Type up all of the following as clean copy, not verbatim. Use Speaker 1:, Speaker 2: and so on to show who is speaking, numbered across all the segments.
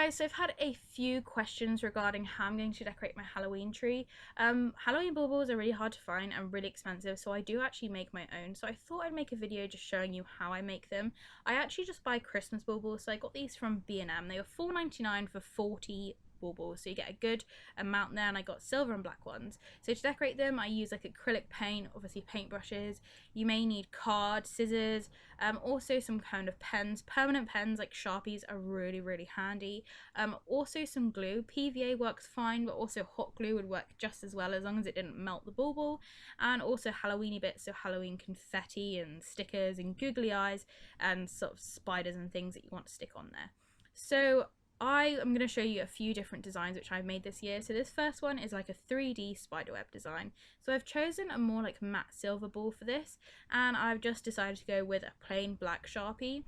Speaker 1: guys, so I've had a few questions regarding how I'm going to decorate my Halloween tree. Halloween baubles are really hard to find and really expensive, so I do actually make my own. So I thought I'd make a video just showing you how I make them. I actually just buy Christmas baubles, so I got these from B&M. They were $4.99 for 40 baubles, so you get a good amount there, and I got silver and black ones. So to decorate them, I use like acrylic paint, obviously paintbrushes. You may need card, scissors, also some kind of pens. Permanent pens like Sharpies are really handy. Also some glue. PVA works fine, but also hot glue would work just as well, as long as it didn't melt the bauble. And also Halloweeny bits, so Halloween confetti and stickers and googly eyes and sort of spiders and things that you want to stick on there. So I am going to show you a few different designs which I've made this year. So this first one is like a 3D spiderweb design. So I've chosen a more like matte silver ball for this, and I've just decided to go with a plain black Sharpie.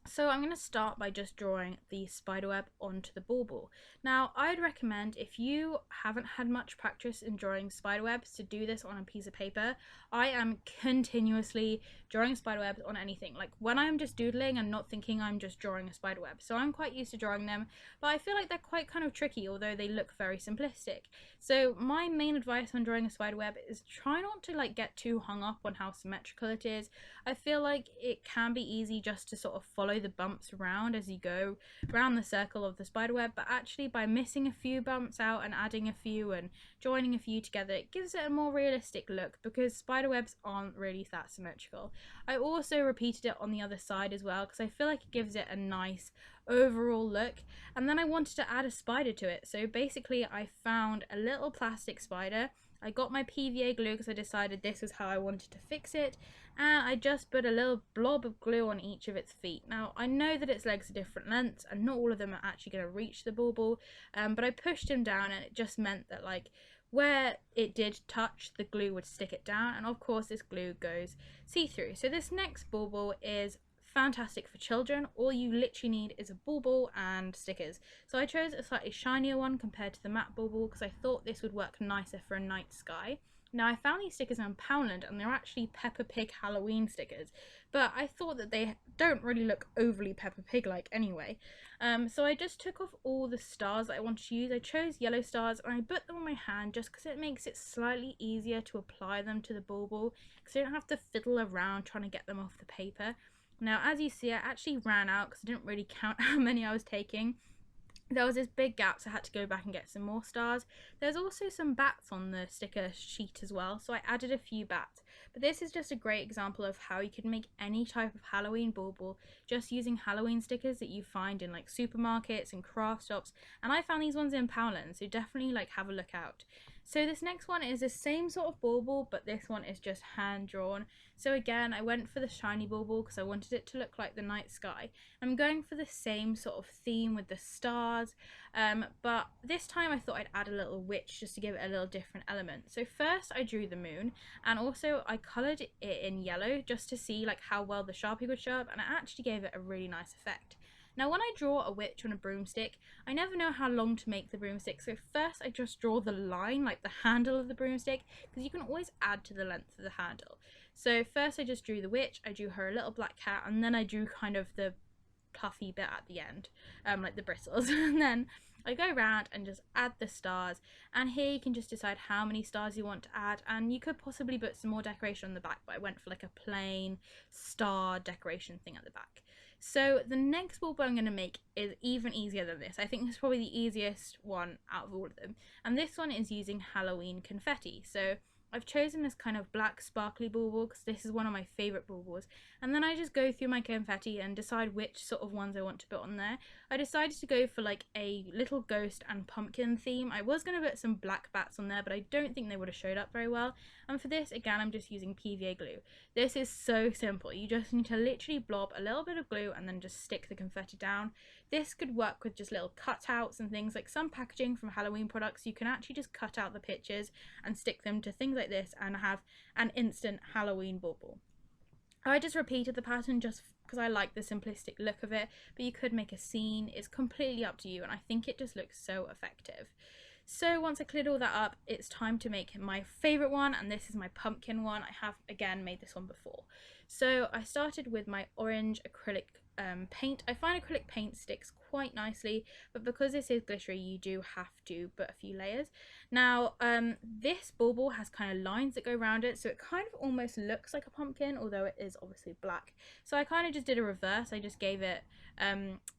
Speaker 1: So I'm going to start by just drawing the spiderweb onto the bauble. Now I'd recommend, if you haven't had much practice in drawing spiderwebs, to do this on a piece of paper. I am continuously drawing spiderwebs on anything. Like when I'm just doodling, I'm not thinking I'm just drawing a spiderweb. So I'm quite used to drawing them, but I feel like they're quite kind of tricky, although they look very simplistic. So my main advice on drawing a spiderweb is try not to like get too hung up on how symmetrical it is. I feel like it can be easy just to sort of follow the bumps around as you go around the circle of the spiderweb, but actually by missing a few bumps out and adding a few and joining a few together, it gives it a more realistic look, because spiderwebs aren't really that symmetrical. I also repeated it on the other side as well, because I feel like it gives it a nice overall look. And then I wanted to add a spider to it, so basically I found a little plastic spider. I got my PVA glue because I decided this is how I wanted to fix it, and I just put a little blob of glue on each of its feet. Now I know that its legs are different lengths and not all of them are actually going to reach the bauble, but I pushed them down, and it just meant that like where it did touch, the glue would stick it down, and of course this glue goes see-through. So this next bauble is fantastic for children. All you literally need is a bauble and stickers. So I chose a slightly shinier one compared to the matte bauble because I thought this would work nicer for a night sky. Now I found these stickers on Poundland, and they're actually Peppa Pig Halloween stickers, but I thought that they don't really look overly Peppa Pig like anyway. So I just took off all the stars that I wanted to use. I chose yellow stars and I put them on my hand just because it makes it slightly easier to apply them to the bauble, because I don't have to fiddle around trying to get them off the paper. Now as you see, I actually ran out because I didn't really count how many I was taking. There was this big gap, so I had to go back and get some more stars. There's also some bats on the sticker sheet as well, so I added a few bats. But this is just a great example of how you can make any type of Halloween bauble just using Halloween stickers that you find in like supermarkets and craft shops. And I found these ones in Poundland, so definitely like have a look out. So this next one is the same sort of bauble, but this one is just hand drawn. So again, I went for the shiny bauble because I wanted it to look like the night sky. I'm going for the same sort of theme with the stars, but this time I thought I'd add a little witch just to give it a little different element. So first I drew the moon, and also I coloured it in yellow just to see like how well the Sharpie would show up, and it actually gave it a really nice effect. Now when I draw a witch on a broomstick, I never know how long to make the broomstick, so first I just draw the line, like the handle of the broomstick, because you can always add to the length of the handle. So first I just drew the witch, I drew her a little black cat, and then I drew kind of the puffy bit at the end, like the bristles, and then I go around and just add the stars, and here you can just decide how many stars you want to add, and you could possibly put some more decoration on the back, but I went for like a plain star decoration thing at the back. So the next bauble I'm going to make is even easier than this. I think this is probably the easiest one out of all of them, and this one is using Halloween confetti. So I've chosen this kind of black sparkly bauble because this is one of my favourite baubles, and then I just go through my confetti and decide which sort of ones I want to put on there. I decided to go for like a little ghost and pumpkin theme. I was going to put some black bats on there, but I don't think they would have showed up very well, and for this again I'm just using PVA glue. This is so simple, you just need to literally blob a little bit of glue and then just stick the confetti down. This could work with just little cutouts and things, like some packaging from Halloween products you can actually just cut out the pictures and stick them to things like this and have an instant Halloween bauble. I just repeated the pattern just because I like the simplistic look of it, but you could make a scene. It's completely up to you, and I think it just looks so effective. So once I cleared all that up, it's time to make my favourite one, and this is my pumpkin one. I have again made this one before. So I started with my orange acrylic paint. I find acrylic paint sticks quite nicely, but because this is glittery, you do have to put a few layers. Now, this bauble has kind of lines that go around it, so it kind of almost looks like a pumpkin, although it is obviously black. So I kind of just did a reverse. I just gave it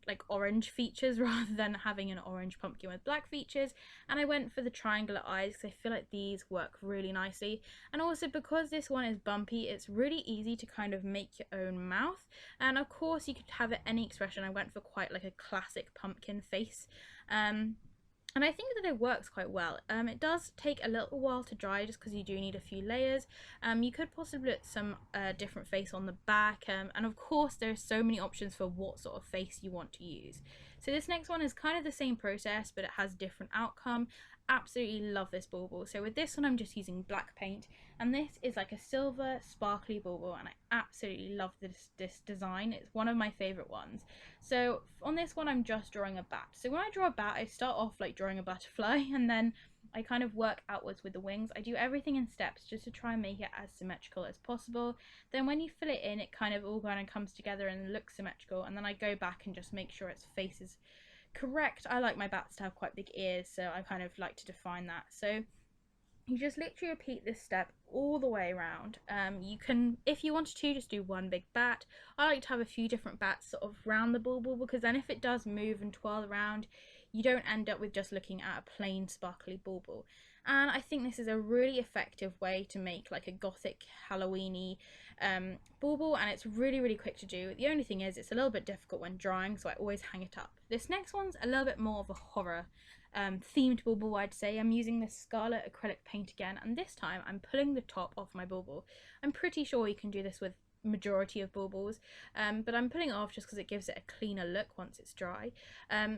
Speaker 1: like orange features rather than having an orange pumpkin with black features, and I went for the triangular eyes because I feel like these work really nicely. And also because this one is bumpy, it's really easy to kind of make your own mouth, and of course you could have it any expression. I went for quite like a classic pumpkin face, and I think that it works quite well. It does take a little while to dry just because you do need a few layers. You could possibly put some different face on the back, and of course there's so many options for what sort of face you want to use. So this next one is kind of the same process, but it has different outcome. Absolutely love this bauble. So with this one I'm just using black paint, and this is like a silver sparkly bauble, and I absolutely love this design. It's one of my favorite ones. So on this one I'm just drawing a bat. So when I draw a bat, I start off like drawing a butterfly, and then I kind of work outwards with the wings. I do everything in steps just to try and make it as symmetrical as possible. Then when you fill it in, it kind of all kind of comes together and looks symmetrical, and then I go back and just make sure its face is correct. I like my bats to have quite big ears, so I kind of like to define that. So you just literally repeat this step all the way around. You can, if you wanted to, just do one big bat. I like to have a few different bats sort of round the bauble, because then if it does move and twirl around, you don't end up with just looking at a plain sparkly bauble. And I think this is a really effective way to make like a gothic Halloweeny bauble, and it's really quick to do. The only thing is it's a little bit difficult when drying, so I always hang it up. This next one's a little bit more of a horror themed bauble, I'd say. I'm using this scarlet acrylic paint again, and this time I'm pulling the top off my bauble. I'm pretty sure you can do this with majority of baubles, but I'm putting it off just because it gives it a cleaner look once it's dry.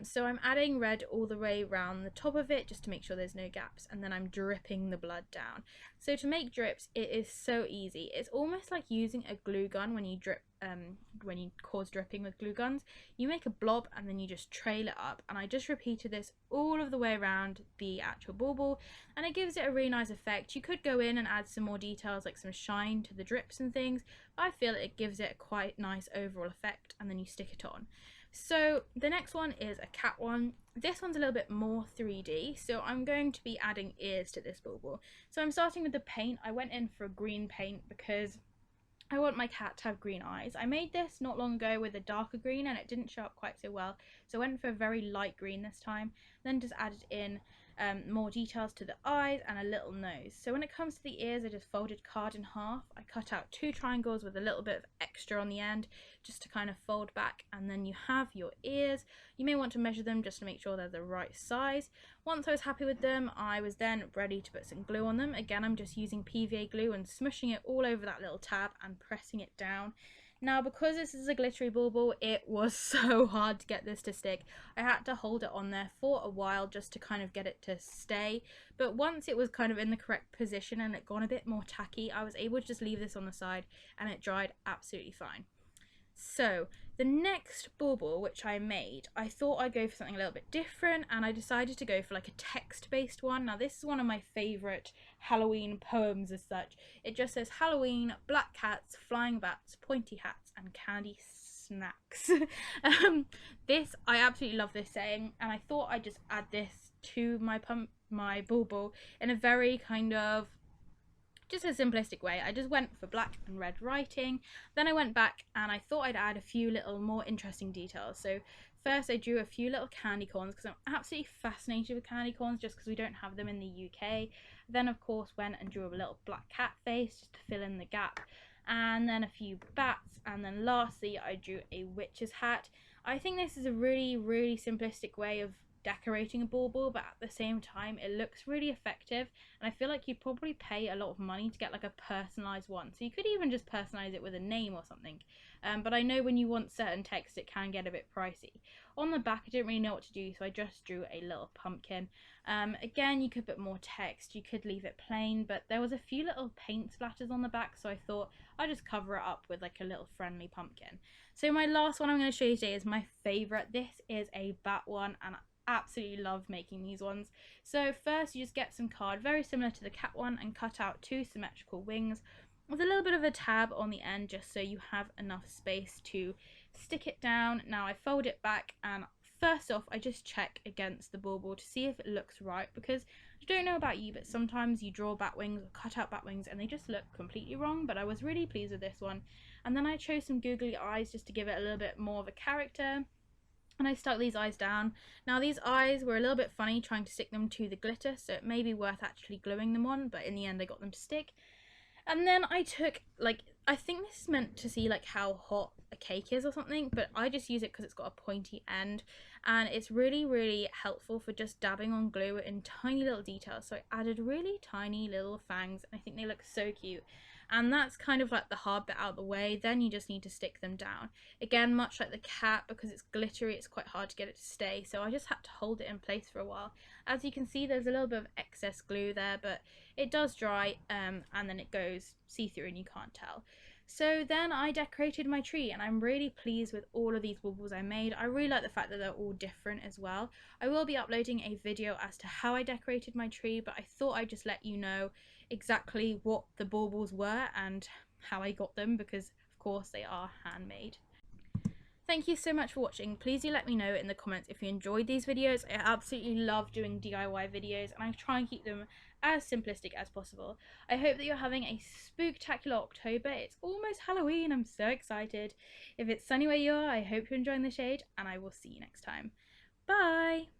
Speaker 1: So I'm adding red all the way around the top of it just to make sure there's no gaps, and then I'm dripping the blood down. So to make drips, it is so easy. It's almost like using a glue gun when you drip, when you cause dripping with glue guns. You make a blob and then you just trail it up, and I just repeated this all of the way around the actual bauble, and it gives it a really nice effect. You could go in and add some more details like some shine to the drips and things, but I feel it gives it a quite nice overall effect, and then you stick it on. So the next one is a cat one. This one's a little bit more 3D, so I'm going to be adding ears to this bauble. So I'm starting with the paint. I went in for a green paint because I want my cat to have green eyes. I made this not long ago with a darker green and it didn't show up quite so well, so I went for a very light green this time, then just added in more details to the eyes and a little nose. So when it comes to the ears, I just folded card in half. I cut out 2 triangles with a little bit of extra on the end just to kind of fold back, and then you have your ears. You may want to measure them just to make sure they're the right size. Once I was happy with them, I was then ready to put some glue on them. Again, I'm just using PVA glue and smushing it all over that little tab and pressing it down. Now, because this is a glittery bauble, it was so hard to get this to stick. I had to hold it on there for a while just to kind of get it to stay. But once it was kind of in the correct position and it got a bit more tacky, I was able to just leave this on the side and it dried absolutely fine. So the next bauble which I made, I thought I'd go for something a little bit different, and I decided to go for like a text-based one. Now this is one of my favourite Halloween poems as such. It just says Halloween, black cats, flying bats, pointy hats and candy snacks. This, I absolutely love this saying, and I thought I'd just add this to my bauble in a very kind of just a simplistic way. I just went for black and red writing. Then I went back and I thought I'd add a few little more interesting details. So first I drew a few little candy corns because I'm absolutely fascinated with candy corns just because we don't have them in the UK. Then of course went and drew a little black cat face just to fill in the gap, and then a few bats, and then lastly I drew a witch's hat. I think this is a really simplistic way of decorating a bauble, but at the same time it looks really effective, and I feel like you'd probably pay a lot of money to get like a personalized one. So you could even just personalize it with a name or something, but I know when you want certain text it can get a bit pricey. On the back I didn't really know what to do, so I just drew a little pumpkin. Again, you could put more text, you could leave it plain, but there was a few little paint splatters on the back, so I thought I'd just cover it up with like a little friendly pumpkin. So my last one I'm going to show you today is my favorite. This is a bat one, and absolutely love making these ones. So first you just get some card very similar to the cat one and cut out 2 symmetrical wings with a little bit of a tab on the end just so you have enough space to stick it down. Now I fold it back and first off, I just check against the bauble to see if it looks right, because I don't know about you, but sometimes you draw bat wings or cut out bat wings and they just look completely wrong, but I was really pleased with this one. And then I chose some googly eyes just to give it a little bit more of a character. And I stuck these eyes down. Now these eyes were a little bit funny trying to stick them to the glitter, so it may be worth actually gluing them on, but in the end I got them to stick. And then I took, like, I think this is meant to see like how hot a cake is or something, but I just use it because it's got a pointy end, and it's really helpful for just dabbing on glue in tiny little details. So I added really tiny little fangs, and I think they look so cute. And that's kind of like the hard bit out of the way. Then you just need to stick them down. Again, much like the cat, because it's glittery, it's quite hard to get it to stay, so I just had to hold it in place for a while. As you can see, there's a little bit of excess glue there, but it does dry, and then it goes see-through and you can't tell. So then I decorated my tree, and I'm really pleased with all of these baubles I made. I really like the fact that they're all different as well. I will be uploading a video as to how I decorated my tree, but I thought I'd just let you know exactly what the baubles were and how I got them, because of course they are handmade. Thank you so much for watching. Please do let me know in the comments if you enjoyed these videos. I absolutely love doing DIY videos, and I try and keep them as simplistic as possible. I hope that you're having a spooktacular October. It's almost Halloween. I'm so excited. If it's sunny where you are, I hope you're enjoying the shade, and I will see you next time. Bye!